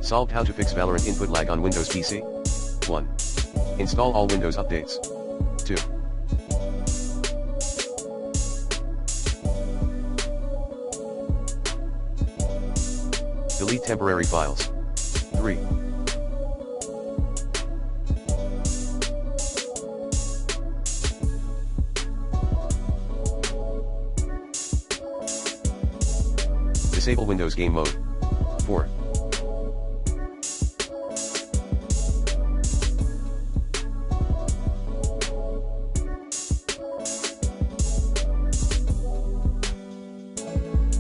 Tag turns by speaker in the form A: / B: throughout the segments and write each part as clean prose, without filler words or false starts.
A: Solved how to fix Valorant input lag on Windows PC. 1. Install all Windows updates. 2. Delete temporary files. 3. Disable Windows Game Mode. 4.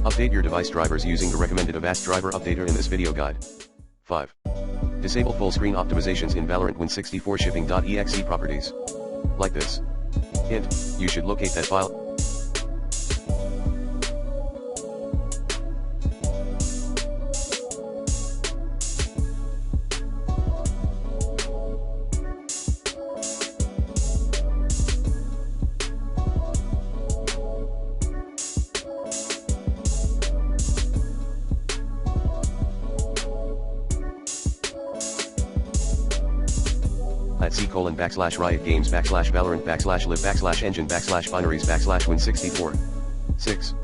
A: Update your device drivers using the recommended Avast driver updater in this video guide. 5. Disable full screen optimizations in Valorant Win64 shipping.exe properties. Like this. Hint, you should locate that file. At C:/Riot Games /Valorant /live /engine /binaries /Win64. 6.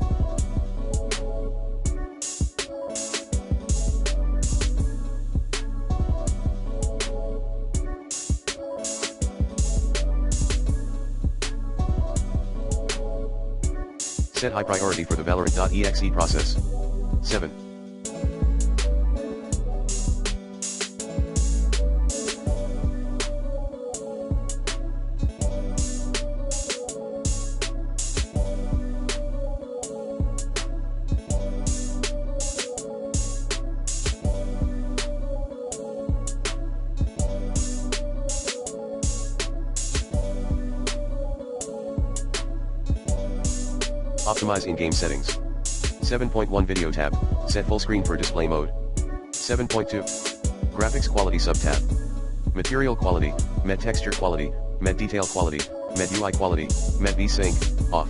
A: Set high priority for the Valorant.exe process. 7. Optimize in-game settings. 7.1 Video tab, set full screen for display mode. 7.2 Graphics quality sub-tab. Material quality, Met texture quality, Met detail quality, Met UI quality, Met VSync, off.